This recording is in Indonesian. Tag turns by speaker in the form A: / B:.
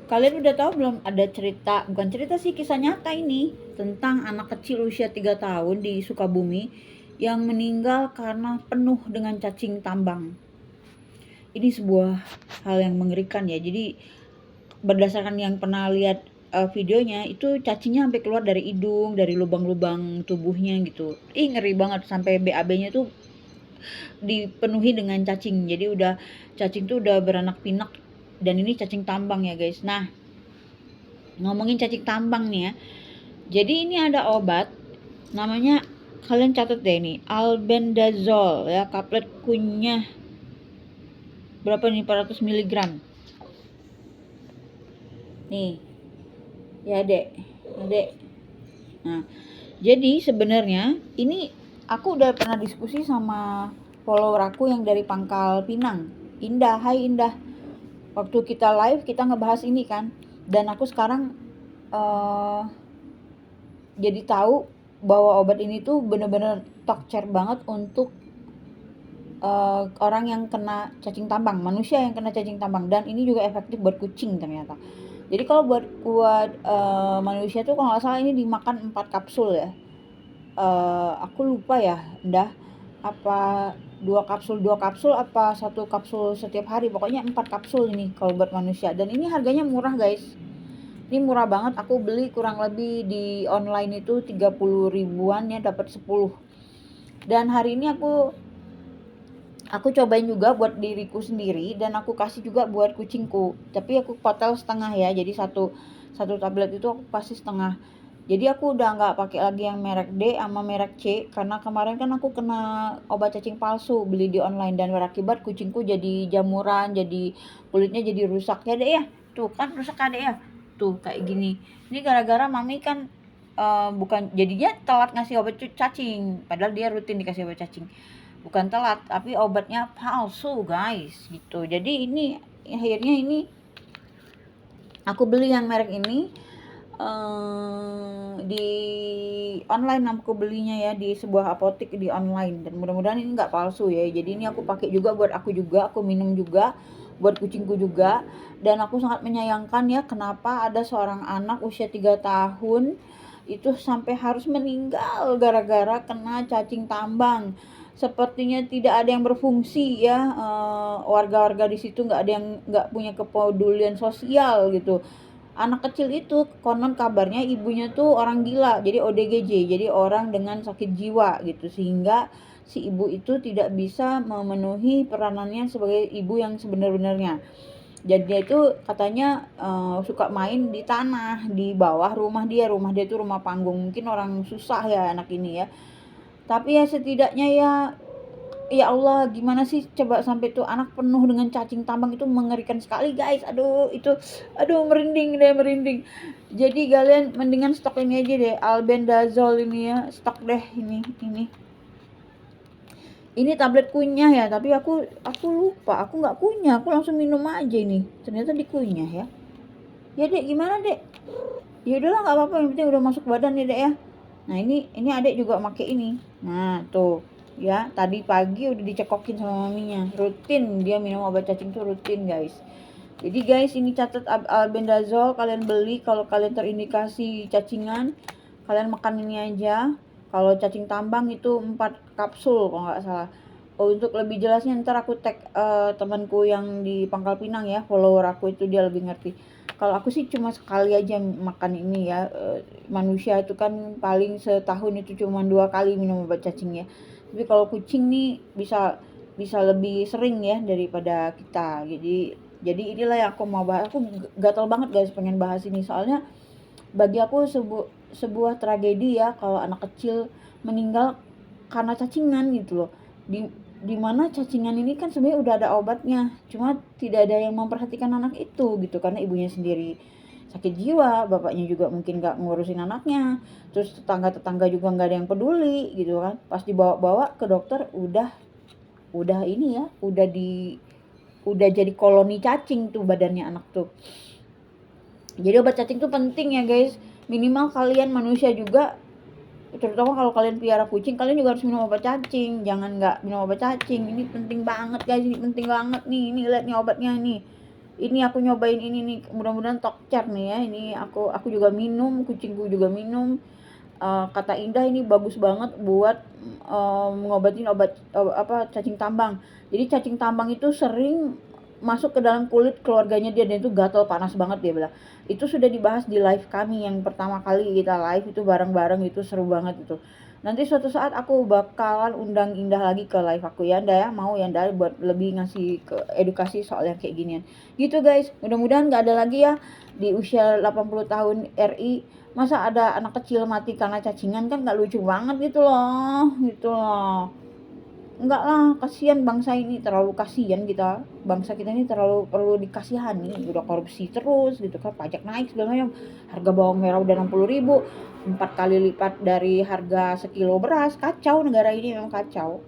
A: Kalian udah tahu belum, ada cerita, bukan cerita sih, kisah nyata ini tentang anak kecil usia 3 tahun di Sukabumi yang meninggal karena penuh dengan cacing tambang. Ini sebuah hal yang mengerikan ya. Jadi berdasarkan yang pernah lihat videonya, itu cacingnya sampai keluar dari hidung, dari lubang-lubang tubuhnya gitu. Ngeri banget, sampai BAB-nya tuh dipenuhi dengan cacing. Jadi udah, cacing tuh udah beranak pinak, dan ini cacing tambang ya guys. Nah, ngomongin cacing tambang nih ya. Jadi ini ada obat namanya, kalian catat deh ini, albendazole ya, kaplet kunyah berapa nih, 400 miligram. Nih, ya Dek. Dek. Nah, jadi sebenarnya ini aku udah pernah diskusi sama follower aku yang dari Pangkal Pinang. Indah, hai Indah. Waktu kita live kita ngebahas ini kan. Dan aku sekarang jadi tahu bahwa obat ini tuh bener-bener tokcer banget untuk orang yang kena cacing tambang, manusia yang kena cacing tambang, dan ini juga efektif buat kucing ternyata. Jadi kalau buat manusia tuh kalau nggak salah ini dimakan 4 kapsul ya. Aku lupa ya, Ndah, apa 2 kapsul apa 1 kapsul setiap hari, pokoknya 4 kapsul ini kalau buat manusia, dan ini harganya murah guys. Ini murah banget, aku beli kurang lebih di online itu 30 ribuan ya, dapat 10. Dan hari ini aku cobain juga buat diriku sendiri, dan aku kasih juga buat kucingku. Tapi aku total setengah ya, jadi satu tablet itu aku kasih setengah. Jadi aku udah nggak pakai lagi yang merek D sama merek C, karena kemarin kan aku kena obat cacing palsu beli di online, dan berakibat kucingku jadi jamuran, jadi kulitnya jadi rusak ya Dek ya. Tuh kan rusak ya Dek ya. Tuh kayak gini. Ini gara-gara mami kan bukan, jadi dia telat ngasih obat cacing, padahal dia rutin dikasih obat cacing. Bukan telat, tapi obatnya palsu guys gitu. Jadi ini akhirnya ini aku beli yang merek ini di online, aku belinya ya di sebuah apotek di online, dan mudah-mudahan ini nggak palsu ya. Jadi ini aku pakai juga buat aku juga, aku minum juga buat kucingku juga. Dan aku sangat menyayangkan ya, kenapa ada seorang anak usia 3 tahun itu sampai harus meninggal gara-gara kena cacing tambang. Sepertinya tidak ada yang berfungsi ya, warga-warga di situ nggak ada yang, nggak punya kepedulian sosial gitu. Anak kecil itu konon kabarnya ibunya tuh orang gila, jadi ODGJ, jadi orang dengan sakit jiwa gitu, sehingga si ibu itu tidak bisa memenuhi peranannya sebagai ibu yang sebenar-benarnya. Jadi dia itu katanya suka main di tanah di bawah rumah dia itu rumah panggung, mungkin orang susah ya anak ini ya. Tapi ya setidaknya ya, ya Allah, gimana sih coba sampai tuh anak penuh dengan cacing tambang, itu mengerikan sekali guys. Aduh merinding deh, merinding. Jadi kalian mendingan stok ini aja deh, albendazole ini ya, stok deh ini tablet kunyah ya, tapi aku lupa, aku nggak kunyah, aku langsung minum aja ini, ternyata dikunyah ya. Ya Dek, gimana Dek? Ya udahlah nggak apa-apa, yang penting udah masuk badan ya Dek ya. Nah ini Adek juga make ini. Nah tuh ya, tadi pagi udah dicekokin sama maminya, rutin dia minum obat cacing tuh rutin guys. Jadi guys, ini catat albendazole, kalian beli kalau kalian terindikasi cacingan, kalian makan ini aja. Kalau cacing tambang itu 4 kapsul kalau nggak salah. Oh, untuk lebih jelasnya ntar aku tag temanku yang di Pangkal Pinang ya, follower aku itu, dia lebih ngerti. Kalau aku sih cuma sekali aja makan ini ya. Manusia itu kan paling setahun itu cuma 2 kali minum obat cacing ya. Tapi kalau kucing nih bisa bisa lebih sering ya daripada kita. Jadi inilah yang aku mau bahas. Aku gatel banget guys pengen bahas ini, soalnya bagi aku sebuah tragedi ya kalau anak kecil meninggal karena cacingan gitu loh. Di mana cacingan ini kan sebenarnya udah ada obatnya, cuma tidak ada yang memperhatikan anak itu gitu, karena ibunya sendiri sakit jiwa, bapaknya juga mungkin nggak ngurusin anaknya, terus tetangga-tetangga juga nggak ada yang peduli gitu kan. Pas dibawa-bawa ke dokter udah ini ya, udah jadi koloni cacing tuh badannya anak tuh. Jadi obat cacing tuh penting ya guys. Minimal kalian manusia juga, terutama kalau kalian piara kucing, kalian juga harus minum obat cacing. Jangan nggak minum obat cacing. Ini penting banget guys, ini penting banget nih. Ini lihat nih obatnya nih. ini aku nyobain ini nih, mudah-mudahan Tokcer nih ya, ini aku juga minum, kucingku juga minum. Kata Indah ini bagus banget buat ngobatin apa cacing tambang. Jadi cacing tambang itu sering masuk ke dalam kulit keluarganya dia dan itu gatal panas banget dia bilang. Itu sudah dibahas di live kami yang pertama kali kita live itu bareng-bareng, itu seru banget itu. Nanti suatu saat aku bakalan undang Indah lagi ke live aku ya Nda ya, mau ya Nda buat lebih ngasih ke edukasi soal yang kayak ginian. Gitu guys, mudah-mudahan nggak ada lagi ya di usia 80 tahun RI. Masa ada anak kecil mati karena cacingan, kan nggak lucu banget gitu loh, gitu loh. Enggak lah, kasihan bangsa ini, terlalu kasihan kita. Bangsa kita ini terlalu perlu dikasihani, udah korupsi terus gitu kan, pajak naik segala macam. Harga bawang merah udah 60.000, 4 kali lipat dari harga sekilo beras. Kacau negara ini, memang kacau.